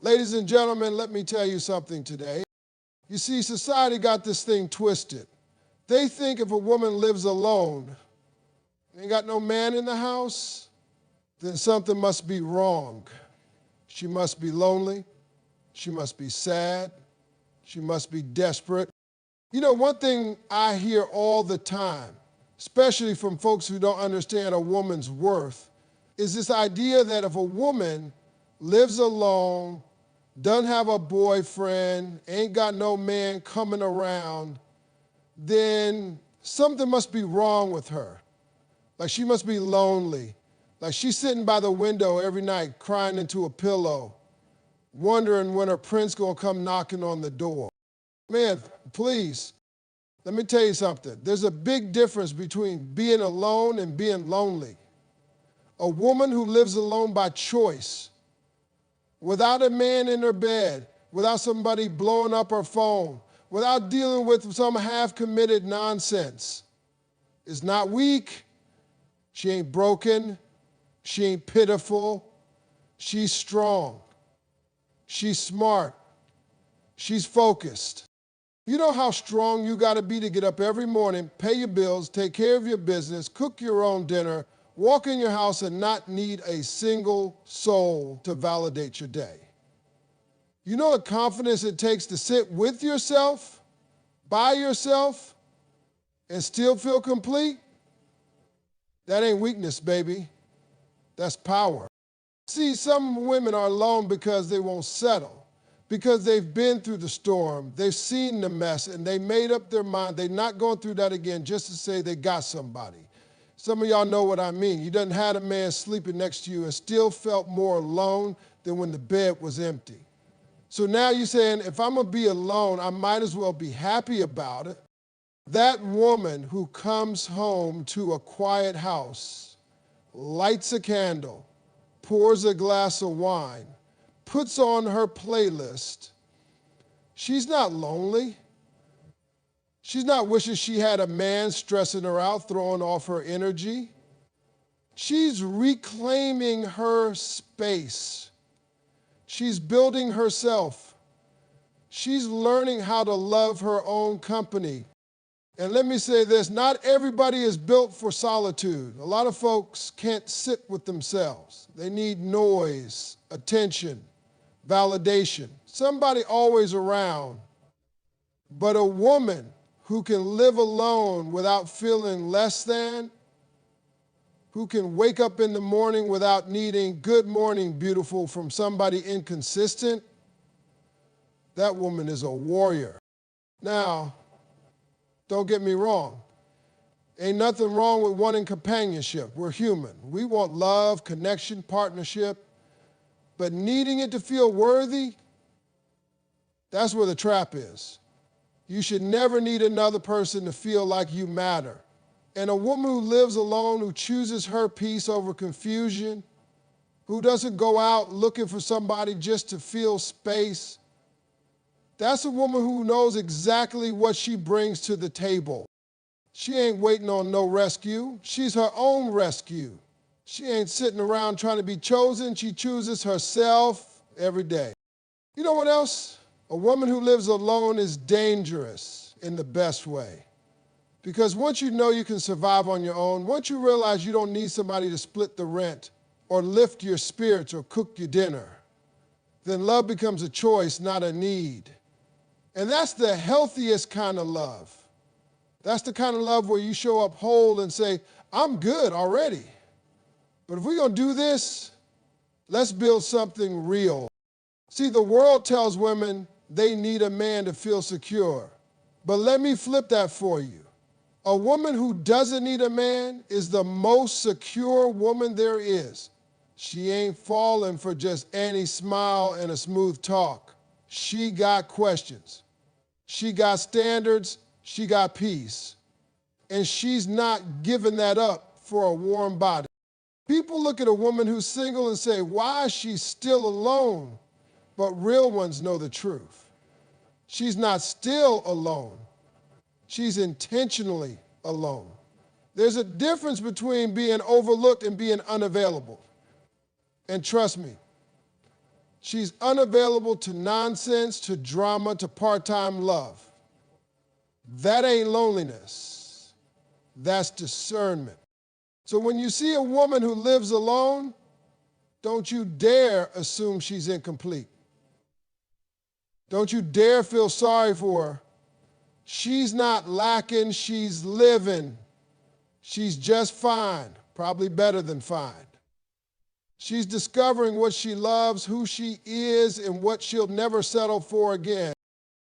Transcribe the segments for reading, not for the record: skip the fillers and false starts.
Ladies and gentlemen, let me tell you something today. You see, society got this thing twisted. They think if a woman lives alone, ain't got no man in the house, then something must be wrong. She must be lonely. She must be sad. She must be desperate. You know, one thing I hear all the time, especially from folks who don't understand a woman's worth, is this idea that if a woman lives alone, doesn't have a boyfriend, ain't got no man coming around, then something must be wrong with her. Like she must be lonely. Like she's sitting by the window every night crying into a pillow, wondering when her prince gonna come knocking on the door. Man, please, let me tell you something. There's a big difference between being alone and being lonely. A woman who lives alone by choice, without a man in her bed, without somebody blowing up her phone, without dealing with some half-committed nonsense, is not weak. She ain't broken. She ain't pitiful. She's strong. She's smart. She's focused. You know how strong you got to be to get up every morning, pay your bills, take care of your business, cook your own dinner, walk in your house and not need a single soul to validate your day. You know the confidence it takes to sit with yourself, by yourself, and still feel complete? That ain't weakness, baby. That's power. See, some women are alone because they won't settle, because they've been through the storm, they've seen the mess, and they made up their mind they're not going through that again just to say they got somebody. Some of y'all know what I mean. You done had a man sleeping next to you and still felt more alone than when the bed was empty. So now you're saying, if I'm going to be alone, I might as well be happy about it. That woman who comes home to a quiet house, lights a candle, pours a glass of wine, puts on her playlist, she's not lonely. She's not wishing she had a man stressing her out, throwing off her energy. She's reclaiming her space. She's building herself. She's learning how to love her own company. And let me say this, not everybody is built for solitude. A lot of folks can't sit with themselves. They need noise, attention, validation, somebody always around. But a woman who can live alone without feeling less than, who can wake up in the morning without needing "good morning, beautiful" from somebody inconsistent, that woman is a warrior. Now, don't get me wrong. Ain't nothing wrong with wanting companionship. We're human. We want love, connection, partnership, but needing it to feel worthy, that's where the trap is. You should never need another person to feel like you matter. And a woman who lives alone, who chooses her peace over confusion, who doesn't go out looking for somebody just to fill space, that's a woman who knows exactly what she brings to the table. She ain't waiting on no rescue. She's her own rescue. She ain't sitting around trying to be chosen. She chooses herself every day. You know what else? A woman who lives alone is dangerous in the best way. Because once you know you can survive on your own, once you realize you don't need somebody to split the rent or lift your spirits or cook your dinner, then love becomes a choice, not a need. And that's the healthiest kind of love. That's the kind of love where you show up whole and say, I'm good already. But if we're going to do this, let's build something real. See, the world tells women they need a man to feel secure. But let me flip that for you. A woman who doesn't need a man is the most secure woman there is. She ain't falling for just any smile and a smooth talk. She got questions. She got standards. She got peace. And she's not giving that up for a warm body. People look at a woman who's single and say, why is she still alone? But real ones know the truth. She's not still alone. She's intentionally alone. There's a difference between being overlooked and being unavailable. And trust me, She's unavailable to nonsense, to drama, to part-time love. That ain't loneliness. That's discernment. So when you see a woman who lives alone, don't you dare assume she's incomplete. Don't you dare feel sorry for her. She's not lacking, she's living. She's just fine, probably better than fine. She's discovering what she loves, who she is, and what she'll never settle for again.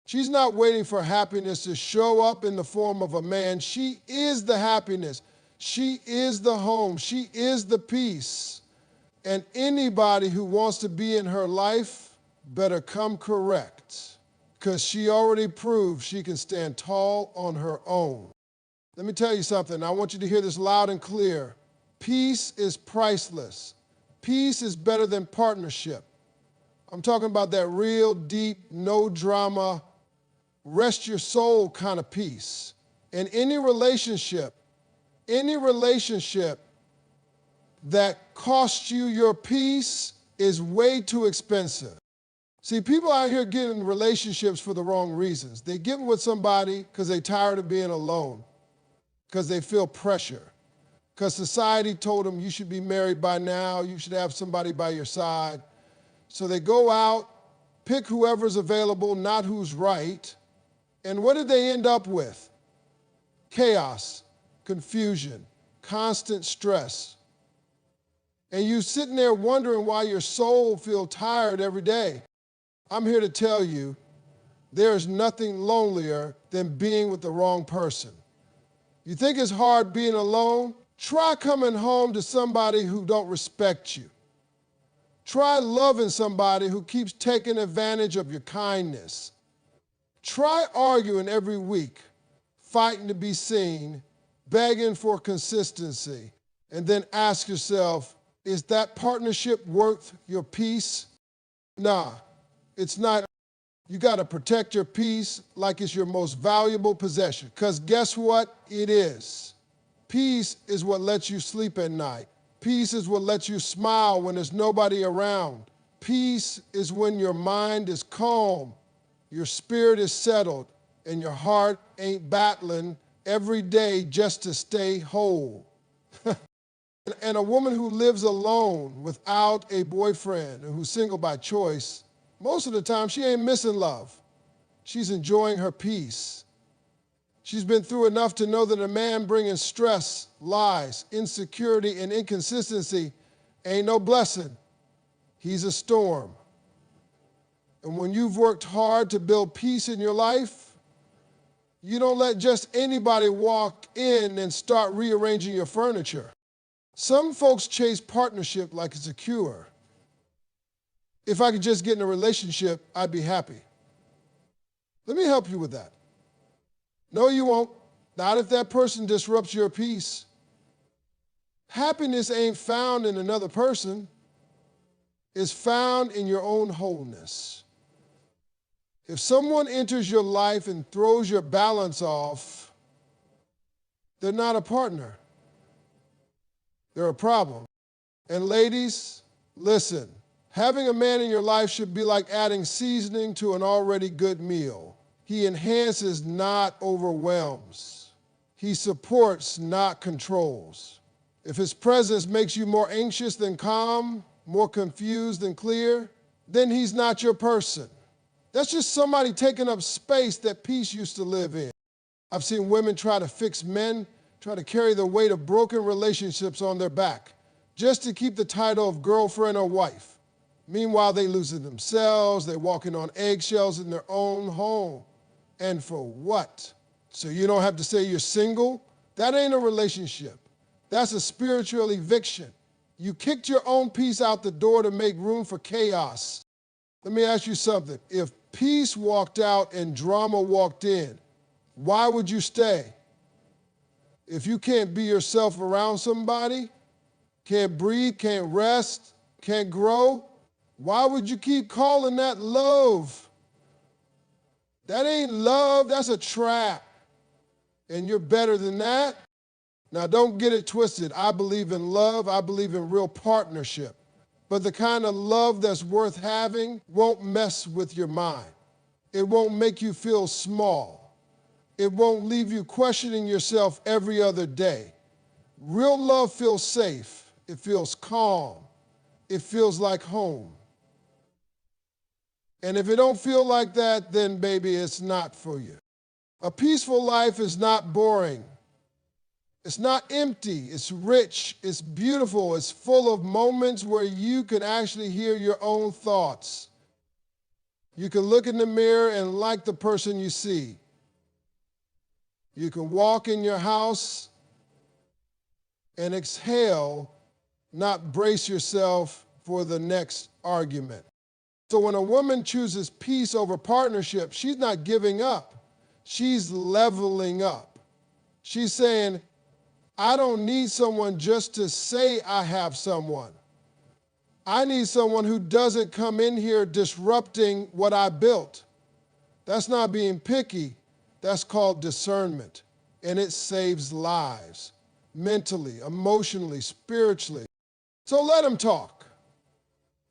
She's not waiting for happiness to show up in the form of a man. She is the happiness. She is the home. She is the peace. And anybody who wants to be in her life better come correct, because she already proved she can stand tall on her own. Let me tell you something. I want you to hear this loud and clear. Peace is priceless. Peace is better than partnership. I'm talking about that real deep, no drama, rest your soul kind of peace. And any relationship that costs you your peace is way too expensive. See, people out here get in relationships for the wrong reasons. They get with somebody because they're tired of being alone, because they feel pressure, because society told them you should be married by now, you should have somebody by your side. So they go out, pick whoever's available, not who's right. And what did they end up with? Chaos, confusion, constant stress. And you sitting there wondering why your soul feels tired every day. I'm here to tell you, there is nothing lonelier than being with the wrong person. You think it's hard being alone? Try coming home to somebody who don't respect you. Try loving somebody who keeps taking advantage of your kindness. Try arguing every week, fighting to be seen, begging for consistency, and then ask yourself, is that partnership worth your peace? Nah, it's not. You got to protect your peace like it's your most valuable possession, because guess what? It is. Peace is what lets you sleep at night. Peace is what lets you smile when there's nobody around. Peace is when your mind is calm, your spirit is settled, and your heart ain't battling every day just to stay whole. And a woman who lives alone without a boyfriend and who's single by choice, most of the time she ain't missing love. She's enjoying her peace. She's been through enough to know that a man bringing stress, lies, insecurity, and inconsistency ain't no blessing. He's a storm. And when you've worked hard to build peace in your life, you don't let just anybody walk in and start rearranging your furniture. Some folks chase partnership like it's a cure. If I could just get in a relationship, I'd be happy. Let me help you with that. No, you won't. Not if that person disrupts your peace. Happiness ain't found in another person. It's found in your own wholeness. If someone enters your life and throws your balance off, they're not a partner. They're a problem. And ladies, listen, having a man in your life should be like adding seasoning to an already good meal. He enhances, not overwhelms. He supports, not controls. If his presence makes you more anxious than calm, more confused than clear, then he's not your person. That's just somebody taking up space that peace used to live in. I've seen women try to fix men, try to carry the weight of broken relationships on their back, just to keep the title of girlfriend or wife. Meanwhile, they losing themselves, they're walking on eggshells in their own home. And for what? So you don't have to say you're single? That ain't a relationship. That's a spiritual eviction. You kicked your own peace out the door to make room for chaos. Let me ask you something. If peace walked out and drama walked in, why would you stay? If you can't be yourself around somebody, can't breathe, can't rest, can't grow, why would you keep calling that love? That ain't love, that's a trap. And you're better than that. Now don't get it twisted. I believe in love, I believe in real partnership. But the kind of love that's worth having won't mess with your mind. It won't make you feel small. It won't leave you questioning yourself every other day. Real love feels safe. It feels calm. It feels like home. And if it don't feel like that, then baby, it's not for you. A peaceful life is not boring. It's not empty. It's rich. It's beautiful. It's full of moments where you can actually hear your own thoughts. You can look in the mirror and like the person you see. You can walk in your house and exhale, not brace yourself for the next argument. So when a woman chooses peace over partnership, she's not giving up. She's leveling up. She's saying, I don't need someone just to say I have someone. I need someone who doesn't come in here disrupting what I built. That's not being picky. That's called discernment. And it saves lives, mentally, emotionally, spiritually. So let them talk.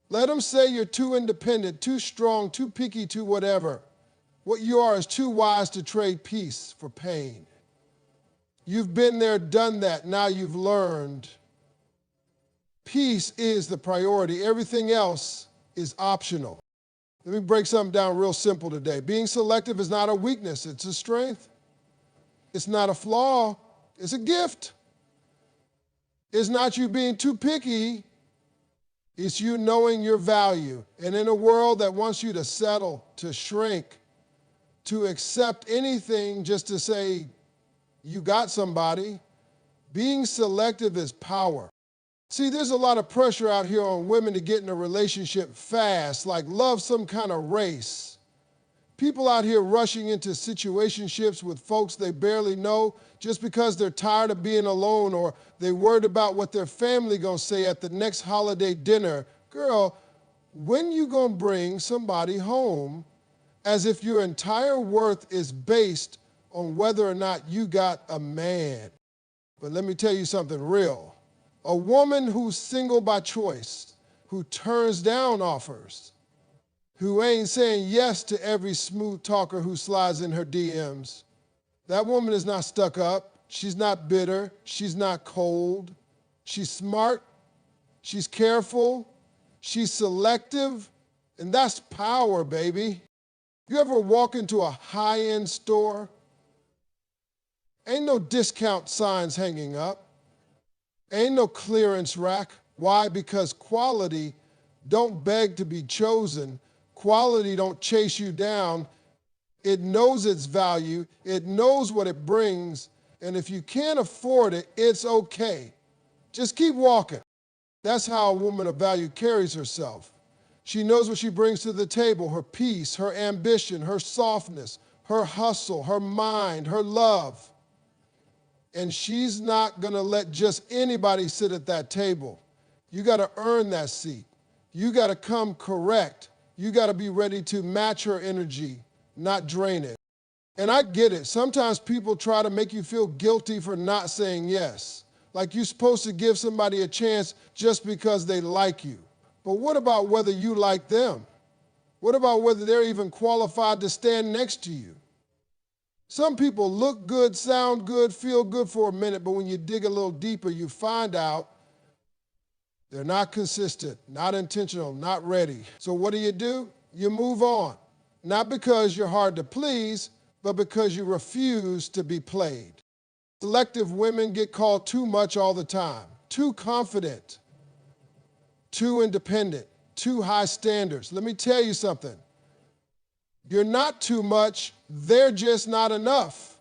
Let them say you're too independent, too strong, too picky, too whatever. What you are is too wise to trade peace for pain. You've been there, done that. Now you've learned. Peace is the priority. Everything else is optional. Let me break something down real simple today. Being selective is not a weakness. It's a strength. It's not a flaw. It's a gift. It's not you being too picky. It's you knowing your value. And in a world that wants you to settle, to shrink, to accept anything just to say, you got somebody, being selective is power. See, there's a lot of pressure out here on women to get in a relationship fast, like love some kind of race. People out here rushing into situationships with folks they barely know just because they're tired of being alone or they're worried about what their family gonna say at the next holiday dinner. Girl, when you gonna bring somebody home as if your entire worth is based on whether or not you got a man? But let me tell you something real. A woman who's single by choice, who turns down offers, who ain't saying yes to every smooth talker who slides in her DMs, that woman is not stuck up. She's not bitter. She's not cold. She's smart. She's careful. She's selective. And that's power, baby. You ever walk into a high-end store? Ain't no discount signs hanging up. Ain't no clearance rack. Why? Because quality don't beg to be chosen. Quality don't chase you down. It knows its value. It knows what it brings. And if you can't afford it, it's okay. Just keep walking. That's how a woman of value carries herself. She knows what she brings to the table, her peace, her ambition, her softness, her hustle, her mind, her love. And she's not gonna let just anybody sit at that table. You gotta earn that seat. You gotta come correct. You gotta be ready to match her energy, not drain it. And I get it. Sometimes people try to make you feel guilty for not saying yes. Like you're supposed to give somebody a chance just because they like you. But what about whether you like them? What about whether they're even qualified to stand next to you? Some people look good, sound good, feel good for a minute, but when you dig a little deeper, you find out they're not consistent, not intentional, not ready. So what do? You move on. Not because you're hard to please, but because you refuse to be played. Selective women get called too much all the time, too confident, too independent, too high standards. Let me tell you something. You're not too much, they're just not enough.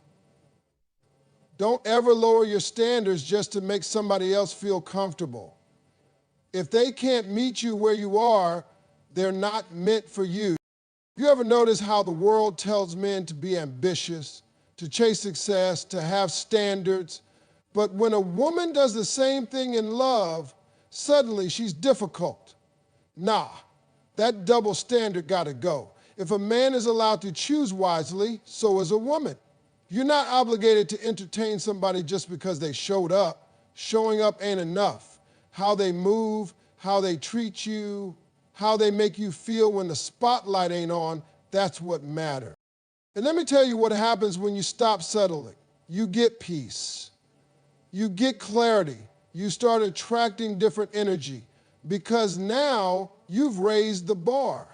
Don't ever lower your standards just to make somebody else feel comfortable. If they can't meet you where you are, they're not meant for you. You ever notice how the world tells men to be ambitious, to chase success, to have standards? But when a woman does the same thing in love, suddenly she's difficult. Nah, that double standard gotta go. If a man is allowed to choose wisely, so is a woman. You're not obligated to entertain somebody just because they showed up. Showing up ain't enough. How they move, how they treat you, how they make you feel when the spotlight ain't on, that's what matters. And let me tell you what happens when you stop settling. You get peace. You get clarity. You start attracting different energy because now you've raised the bar.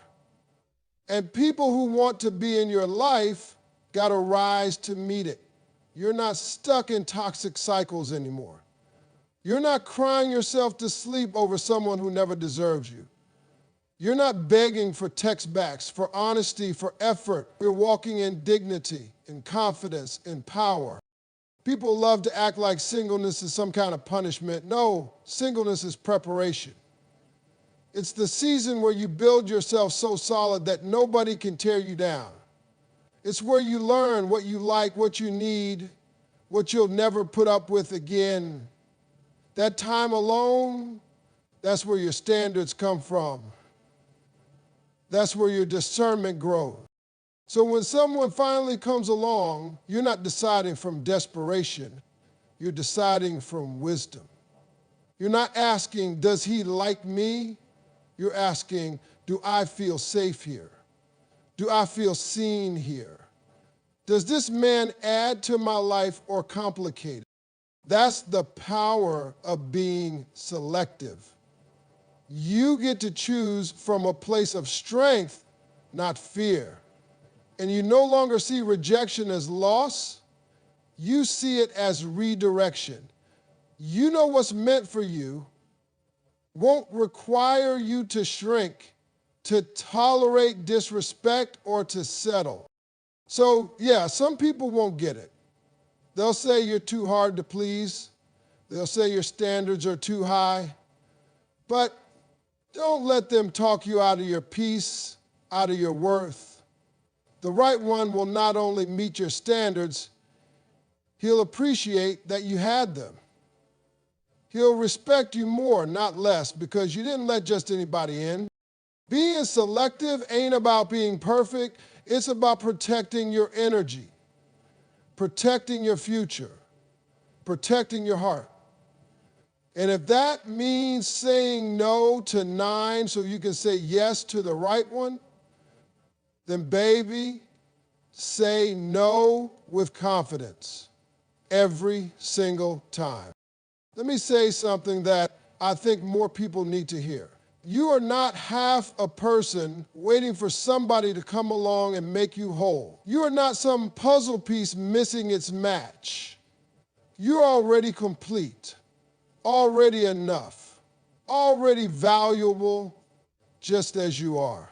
And people who want to be in your life got to rise to meet it. You're not stuck in toxic cycles anymore. You're not crying yourself to sleep over someone who never deserves you. You're not begging for text backs, for honesty, for effort. You're walking in dignity, in confidence, in power. People love to act like singleness is some kind of punishment. No, singleness is preparation. It's the season where you build yourself so solid that nobody can tear you down. It's where you learn what you like, what you need, what you'll never put up with again. That time alone, that's where your standards come from. That's where your discernment grows. So when someone finally comes along, you're not deciding from desperation. You're deciding from wisdom. You're not asking, does he like me? You're asking, do I feel safe here? Do I feel seen here? Does this man add to my life or complicate it? That's the power of being selective. You get to choose from a place of strength, not fear. And you no longer see rejection as loss. You see it as redirection. You know what's meant for you won't require you to shrink, to tolerate disrespect, or to settle. So, yeah, some people won't get it. They'll say you're too hard to please. They'll say your standards are too high. But don't let them talk you out of your peace, out of your worth. The right one will not only meet your standards, he'll appreciate that you had them. He'll respect you more, not less, because you didn't let just anybody in. Being selective ain't about being perfect. It's about protecting your energy, protecting your future, protecting your heart. And if that means saying no to 9 so you can say yes to the right one, then baby, say no with confidence every single time. Let me say something that I think more people need to hear. You are not half a person waiting for somebody to come along and make you whole. You are not some puzzle piece missing its match. You're already complete, already enough, already valuable just as you are.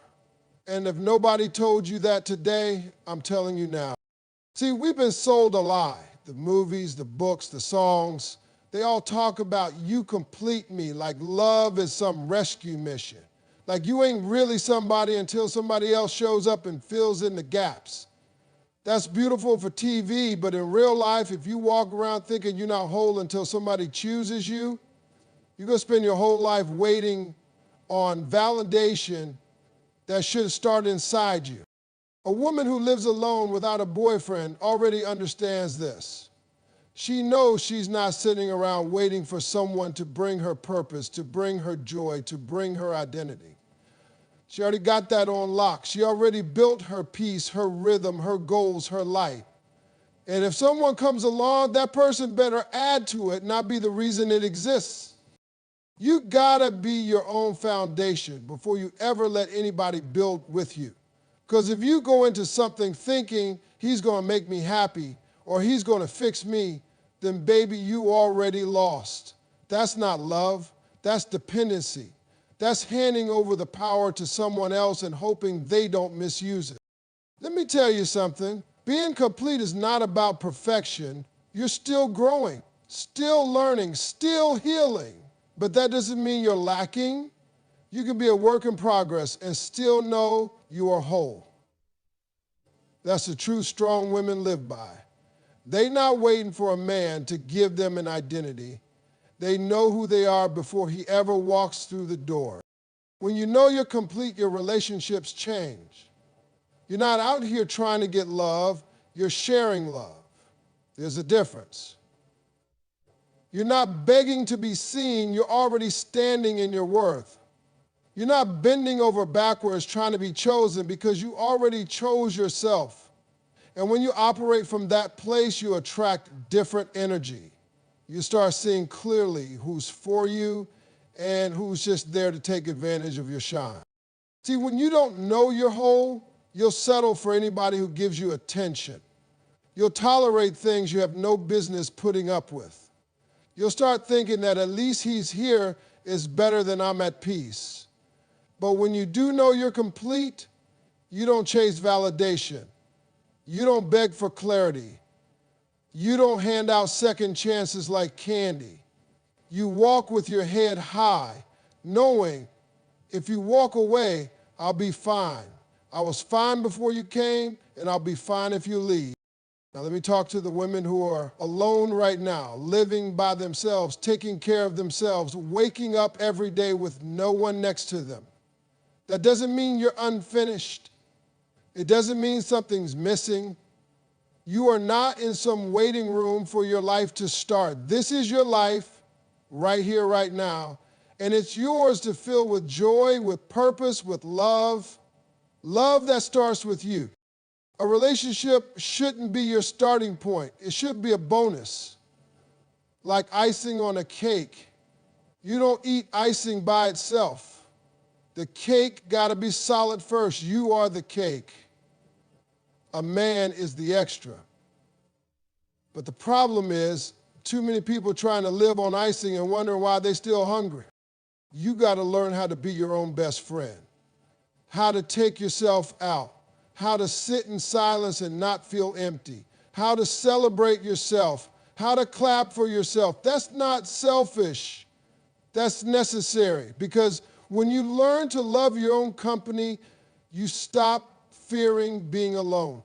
And if nobody told you that today, I'm telling you now. See, we've been sold a lie. The movies, the books, the songs, they all talk about you complete me, like love is some rescue mission. Like you ain't really somebody until somebody else shows up and fills in the gaps. That's beautiful for TV, but in real life, if you walk around thinking you're not whole until somebody chooses you, you're going to spend your whole life waiting on validation that should start inside you. A woman who lives alone without a boyfriend already understands this. She knows she's not sitting around waiting for someone to bring her purpose, to bring her joy, to bring her identity. She already got that on lock. She already built her peace, her rhythm, her goals, her life. And if someone comes along, that person better add to it, not be the reason it exists. You gotta be your own foundation before you ever let anybody build with you. Because if you go into something thinking he's gonna make me happy or he's gonna fix me, then baby, you already lost. That's not love, that's dependency. That's handing over the power to someone else and hoping they don't misuse it. Let me tell you something. Being complete is not about perfection. You're still growing, still learning, still healing. But that doesn't mean you're lacking. You can be a work in progress and still know you are whole. That's the truth strong women live by. They're not waiting for a man to give them an identity. They know who they are before he ever walks through the door. When you know you're complete, your relationships change. You're not out here trying to get love, you're sharing love. There's a difference. You're not begging to be seen. You're already standing in your worth. You're not bending over backwards trying to be chosen because you already chose yourself. And when you operate from that place, you attract different energy. You start seeing clearly who's for you and who's just there to take advantage of your shine. See, when you don't know you're whole, you'll settle for anybody who gives you attention. You'll tolerate things you have no business putting up with. You'll start thinking that at least he's here is better than I'm at peace. But when you do know you're complete, you don't chase validation. You don't beg for clarity. You don't hand out second chances like candy. You walk with your head high, knowing if you walk away, I'll be fine. I was fine before you came, and I'll be fine if you leave. Now let me talk to the women who are alone right now, living by themselves, taking care of themselves, waking up every day with no one next to them. That doesn't mean you're unfinished. It doesn't mean something's missing. You are not in some waiting room for your life to start. This is your life right here, right now. And it's yours to fill with joy, with purpose, with love. Love that starts with you. A relationship shouldn't be your starting point. It should be a bonus, like icing on a cake. You don't eat icing by itself. The cake got to be solid first. You are the cake. A man is the extra. But the problem is too many people trying to live on icing and wondering why they're still hungry. You got to learn how to be your own best friend, how to take yourself out, how to sit in silence and not feel empty, how to celebrate yourself, how to clap for yourself. That's not selfish. That's necessary, because when you learn to love your own company, you stop fearing being alone.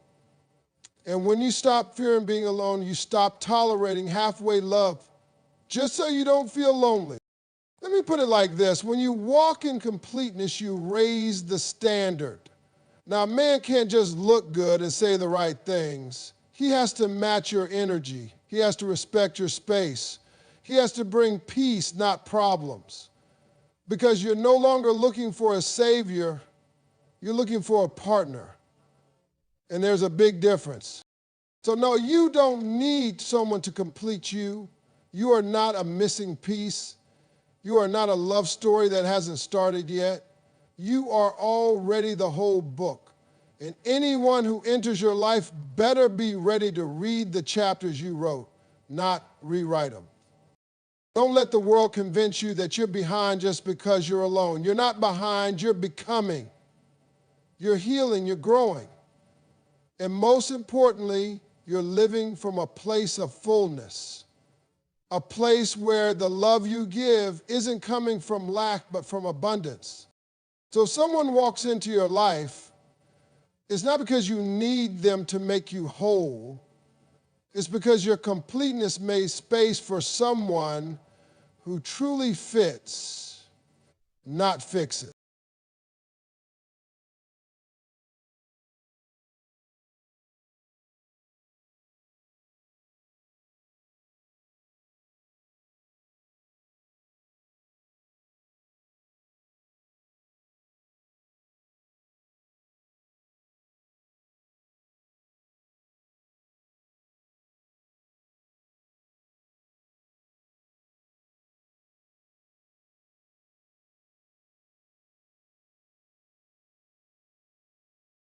And when you stop fearing being alone, you stop tolerating halfway love just so you don't feel lonely. Let me put it like this. When you walk in completeness, you raise the standard. Now, a man can't just look good and say the right things. He has to match your energy. He has to respect your space. He has to bring peace, not problems. Because you're no longer looking for a savior, you're looking for a partner. And there's a big difference. So no, you don't need someone to complete you. You are not a missing piece. You are not a love story that hasn't started yet. You are already the whole book. And anyone who enters your life better be ready to read the chapters you wrote, not rewrite them. Don't let the world convince you that you're behind just because you're alone. You're not behind, you're becoming. You're healing, you're growing. And most importantly, you're living from a place of fullness, a place where the love you give isn't coming from lack, but from abundance. So if someone walks into your life, it's not because you need them to make you whole. It's because your completeness made space for someone who truly fits, not fixes.